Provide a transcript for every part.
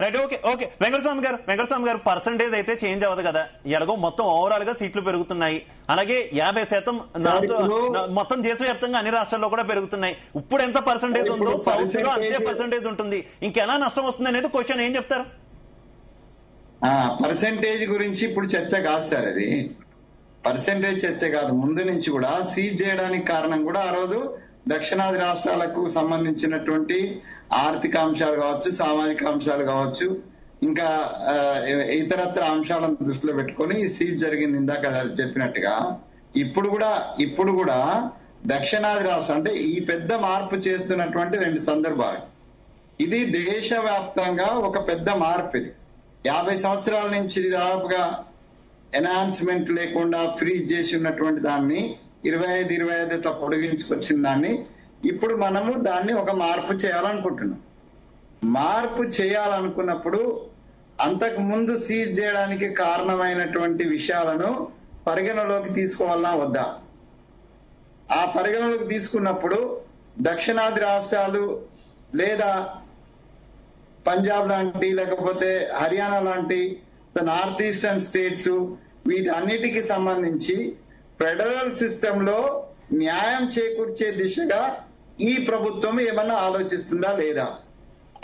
Right. Okay okay Venkataswamy గారు percentage అయితే change అవ్వదు కదా, ఎలాగో మొత్తం ఓవరాల్ గా సీట్లు పెరుగుతున్నాయి, అలాగే 50% మొత్తం దేశవ్యాప్తంగా అన్ని రాష్ట్రాల్లో కూడా పెరుగుతున్నాయి. ఇప్పుడు ఎంత పర్సంటేజ్ ఉందో సౌత్ లో అంతే పర్సంటేజ్ ఉంటుంది. ఇంకెలా నష్టం వస్తుంది అనేది క్వశ్చన్. ఏం చెప్తారు? పర్సంటేజ్ గురించి ఇప్పుడు చర్చ కాదు సార్, అది పర్సంటేజ్ చర్చ కాదు. ముందు నుంచి కూడా సీజ్ చేయడానికి కారణం కూడా ఆ రోజు దక్షిణాది రాష్ట్రాలకు సంబంధించినటువంటి ఆర్థిక అంశాలు కావచ్చు, సామాజిక అంశాలు కావచ్చు, ఇంకా ఇతరత్ర అంశాలను దృష్టిలో పెట్టుకొని సీజ్ జరిగింది. ఇందాక చెప్పినట్టుగా ఇప్పుడు కూడా దక్షిణాది రాష్ట్రం అంటే ఈ పెద్ద మార్పు చేస్తున్నటువంటి 2 సందర్భాలు. ఇది దేశవ్యాప్తంగా ఒక పెద్ద మార్పు. ఇది 50 సంవత్సరాల నుంచి దాదాపుగా ఎన్హాన్స్మెంట్ లేకుండా ఫ్రీజ్ చేసి ఉన్నటువంటి దాన్ని 25 ఇట్లా పొడిగించుకొచ్చిన దాన్ని ఇప్పుడు మనము దాన్ని ఒక మార్పు చేయాలనుకుంటున్నాం. మార్పు చేయాలనుకున్నప్పుడు అంతకు ముందు సీజ్ చేయడానికి కారణమైనటువంటి విషయాలను పరిగణలోకి తీసుకోవాలన్నా వద్దా? ఆ పరిగణలోకి తీసుకున్నప్పుడు దక్షిణాది రాష్ట్రాలు లేదా పంజాబ్ లాంటి, లేకపోతే హర్యానా లాంటి నార్త్ ఈస్టర్న్ స్టేట్స్, వీటన్నిటికి సంబంధించి ఫెడరల్ సిస్టమ్ లో న్యాయం చేకూర్చే దిశగా ఈ ప్రభుత్వం ఏమన్నా ఆలోచిస్తుందా లేదా?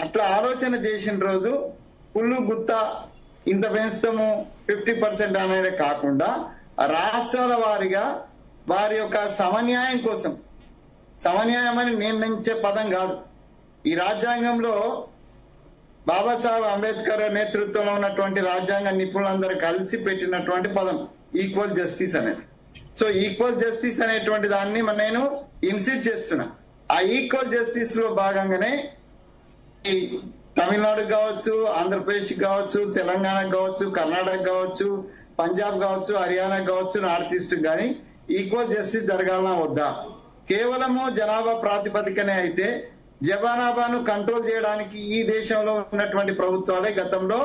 అట్లా ఆలోచన చేసిన రోజు కుళ్ళు గుత్త ఇంత పెంచుతాము 50% అనేది కాకుండా రాష్ట్రాల వారిగా వారి యొక్క సమన్యాయం కోసం, సమన్యాయం అని నేను నించే పదం కాదు, ఈ రాజ్యాంగంలో బాబాసాహెబ్ అంబేద్కర్ నేతృత్వంలో ఉన్నటువంటి రాజ్యాంగ నిపుణులందరూ కలిసి పెట్టినటువంటి పదం ఈక్వల్ జస్టిస్ అనేది. సో ఈక్వల్ జస్టిస్ అనేటువంటి దాన్ని నేను ఇన్సిస్ట్ చేస్తున్నా. ఆ ఈక్వల్ జస్టిస్ లో భాగంగానే ఈ తమిళనాడుకు కావచ్చు, ఆంధ్రప్రదేశ్ కావచ్చు, తెలంగాణకు కావచ్చు, కర్ణాటక కావచ్చు, పంజాబ్ కావచ్చు, హర్యానా కావచ్చు, నార్త్ ఈస్ట్ కానీ ఈక్వల్ జస్టిస్ జరగాలన్నా వద్దా? కేవలము జనాభా ప్రాతిపదికనే అయితే జనాభాను కంట్రోల్ చేయడానికి ఈ దేశంలో ఉన్నటువంటి ప్రభుత్వాలే గతంలో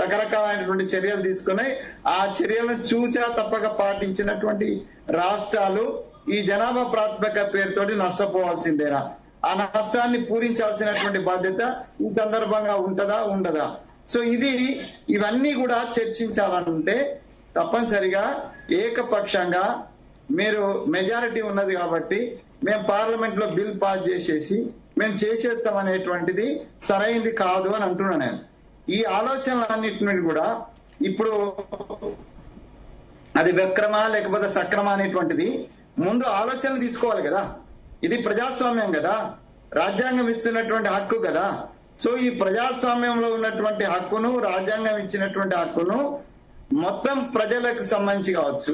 రకరకాలైనటువంటి చర్యలు తీసుకుని ఆ చర్యలను చూచా తప్పక పాటించినటువంటి రాష్ట్రాలు ఈ జనాభా ప్రాతిపదిక పేరుతోటి నష్టపోవాల్సిందేనా? ఆ నష్టాన్ని పూరించాల్సినటువంటి బాధ్యత ఈ సందర్భంగా ఉంటదా ఉండదా? సో ఇవన్నీ కూడా చర్చించాలంటే తప్పనిసరిగా ఏకపక్షంగా మీరు మెజారిటీ ఉన్నది కాబట్టి మేము పార్లమెంట్ లో బిల్ పాస్ చేసేసి మేము చేసేస్తాం అనేటువంటిది సరైంది కాదు అని అంటున్నాను నేను. ఈ ఆలోచనలన్నింటినీ కూడా ఇప్పుడు అది విక్రమ లేకపోతే సక్రమ అనేటువంటిది ముందు ఆలోచనలు తీసుకోవాలి కదా. ఇది ప్రజాస్వామ్యం కదా, రాజ్యాంగం ఇస్తున్నటువంటి హక్కు కదా. సో ఈ ప్రజాస్వామ్యంలో ఉన్నటువంటి హక్కును, రాజ్యాంగం ఇచ్చినటువంటి హక్కును మొత్తం ప్రజలకు సంబంధించి కావచ్చు,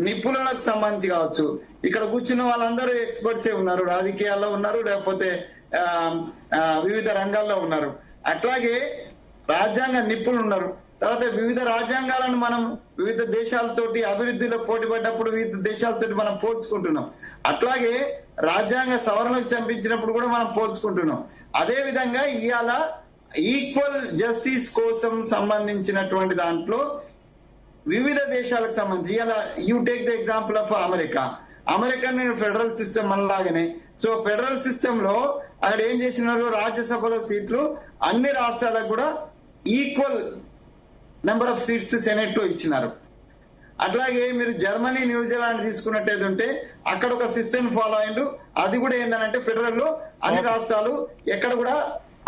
నిపుణులకు సంబంధించి కావచ్చు, ఇక్కడ కూర్చున్న వాళ్ళందరూ ఎక్స్పర్ట్సే ఉన్నారు, రాజకీయాల్లో ఉన్నారు, లేకపోతే వివిధ రంగాల్లో ఉన్నారు. అట్లాగే రాజ్యాంగ నిపుణులు ఉన్నారు. తర్వాత వివిధ రాజ్యాంగాలను మనం వివిధ దేశాలతోటి అభివృద్ధిలో పోటీ పడ్డప్పుడు వివిధ దేశాలతోటి మనం పోల్చుకుంటున్నాం. అట్లాగే రాజ్యాంగ సవరణకు చంపించినప్పుడు కూడా మనం పోల్చుకుంటున్నాం. అదే విధంగా ఇవాళ ఈక్వల్ జస్టిస్ కోసం సంబంధించినటువంటి దాంట్లో వివిధ దేశాలకు సంబంధించి ఇలా you take the example of American federal system మనలాగానే. సో ఫెడరల్ సిస్టమ్ లో అక్కడ ఏం చేసినారు, రాజ్యసభలో సీట్లు అన్ని రాష్ట్రాలకు కూడా equal number of seats senate లో ఇచ్చినారు. అట్లాగే మీరు జర్మనీ, న్యూజిలాండ్ తీసుకున్నట్టయితే ఉంటే అక్కడ ఒక సిస్టమ్ ఫాలో అయ్యిండు. అది కూడా ఏంటంటే ఫెడరల్ లో అన్ని రాష్ట్రాలు ఎక్కడ కూడా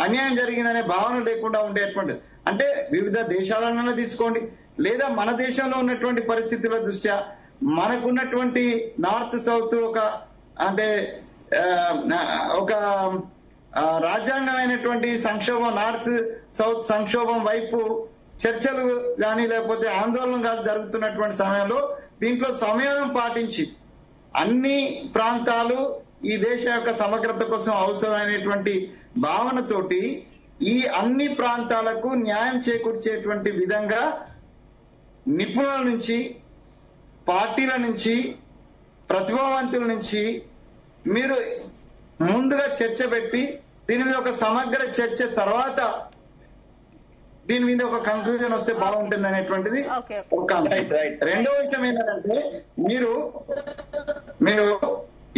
అన్యాయం జరిగిందనే భావన లేకుండా ఉండేటువంటిది. అంటే వివిధ దేశాలన్నా తీసుకోండి, లేదా మన దేశంలో ఉన్నటువంటి పరిస్థితుల దృష్ట్యా మనకున్నటువంటి నార్త్ సౌత్ ఒక రాజ్యాంగమైనటువంటి సంక్షోభం, నార్త్ సౌత్ సంక్షోభం వైపు చర్చలు కానీ లేకపోతే ఆందోళన కానీ జరుగుతున్నటువంటి సమయంలో దీంట్లో సమయం పాటించి అన్ని ప్రాంతాలు ఈ దేశ యొక్క సమగ్రత కోసం అవసరమైనటువంటి భావనతోటి ఈ అన్ని ప్రాంతాలకు న్యాయం చేకూర్చేటువంటి విధంగా నిపుణుల నుంచి, పార్టీల నుంచి, ప్రతిభావంతుల నుంచి మీరు ముందుగా చర్చ పెట్టి దీని మీద ఒక సమగ్ర చర్చ తర్వాత దీని మీద ఒక కంక్లూజన్ వస్తే బాగుంటుంది అనేటువంటిది ఒక అంశం. రెండో విషయం ఏంటంటే మీరు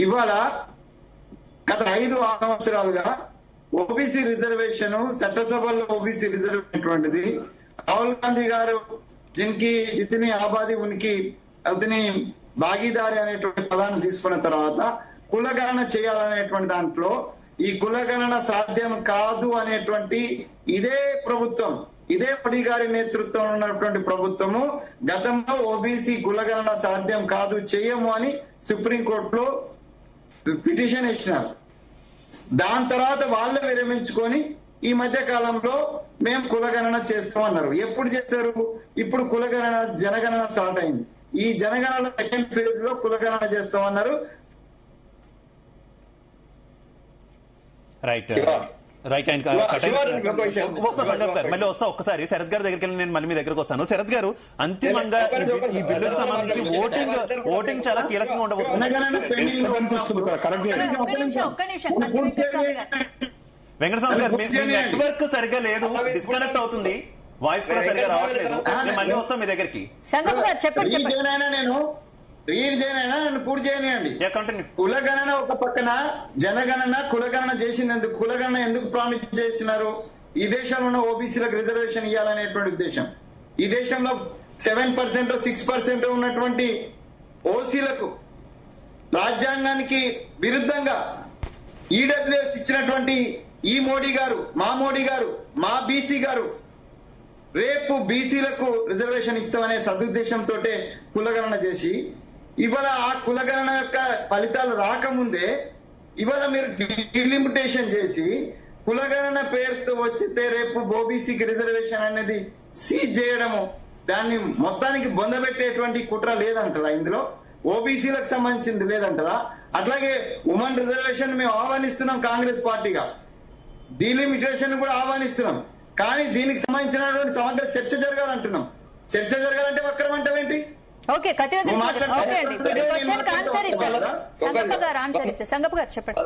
ఇవాళ గత 5-6 సంవత్సరాలుగా ఓబీసీ రిజర్వేషన్ చట్టసభలో ఓబీసీ రిజర్వేషన్ అటువంటిది రాహుల్ గాంధీ గారు దీనికి ఇతని ఆబాది ఉనికి అతని భాగీదారి అనేటువంటి పదాన్ని తీసుకున్న తర్వాత కులగణన చేయాలనేటువంటి దాంట్లో ఈ కులగణన సాధ్యం కాదు అనేటువంటి ఇదే ప్రభుత్వం, ఇదే మోడీ గారి నేతృత్వంలో ఉన్నటువంటి ప్రభుత్వము గతంలో ఓబీసీ కులగణన సాధ్యం కాదు, చేయము అని సుప్రీంకోర్టులో పిటిషన్ ఇచ్చినారు. దాని తర్వాత వాళ్ళు విరమించుకొని ఈ మధ్య కాలంలో మేము కులగణన చేస్తామన్నారు. ఎప్పుడు చేస్తారు? ఇప్పుడు కులగణన జనగణన స్టార్ట్ అయింది. ఈ జనగణన సెకండ్ ఫేజ్ లో కులగణన చేస్తామన్నారు. రైట్ రైట్ ఆయన మళ్ళీ వస్తా. ఒక్కసారి శరత్ గారి దగ్గరికి వెళ్ళి నేను మళ్ళీ మీ దగ్గరకు వస్తాను. శరత్ గారు, అంతిమంగా ఈ బిల్లుకు సంబంధించి ఓటింగ్ చాలా కీలకంగా ఉండబోతుంది. వెంకటస్వామి గారు, మీ నెట్వర్క్ సరిగ్గా లేదు, డిస్కనెక్ట్ అవుతుంది, వాయిస్ కూడా సరిగ్గా రావట్లేదు. నేను మళ్ళీ వస్తాను మీ దగ్గరికి. నన్ను పూర్తి చేయనియండి. కులగణన ఒక పక్కన, జనగణన కులగణన చేసినందుకు కులగణన ఎందుకు ప్రామిస్ చేస్తున్నారు? ఈ దేశంలో ఉన్న ఓబీసీలకు రిజర్వేషన్ ఇవ్వాలనేటువంటి ఉద్దేశం. ఈ దేశంలో 7% 6% ఉన్నటువంటి ఓసీలకు రాజ్యాంగానికి విరుద్ధంగా ఈడబ్ల్యూఎస్ ఇచ్చినటువంటి ఈ మోడీ గారు, మా బీసీ గారు రేపు బీసీలకు రిజర్వేషన్ ఇస్తామనే సదుద్దేశంతో కులగణన చేసి ఇవాళ ఆ కులగణన యొక్క ఫలితాలు రాకముందే ఇవాళ మీరు డిలిమిటేషన్ చేసి కులగణన పేరుతో వచ్చితే రేపు ఓబీసీకి రిజర్వేషన్ అనేది సీజ్ చేయడము, దాన్ని మొత్తానికి బొందబెట్టేటువంటి కుట్ర లేదంటారా? ఇందులో ఓబీసీలకు సంబంధించింది లేదంటారా? అట్లాగే ఉమెన్ రిజర్వేషన్ మేము ఆహ్వానిస్తున్నాం కాంగ్రెస్ పార్టీగా, డిలిమిటేషన్ కూడా ఆహ్వానిస్తున్నాం. కానీ దీనికి సంబంధించినటువంటి సమగ్ర చర్చ జరగాలంటున్నాం. చర్చ జరగాలంటే వక్రం అంటావేంటి? ఓకే, ఓకే అండి, ఆన్సర్ ఇస్తారు. సంగప్ప గారు ఆన్సర్ ఇస్తారు. సంగప్ప గారు చెప్పండి.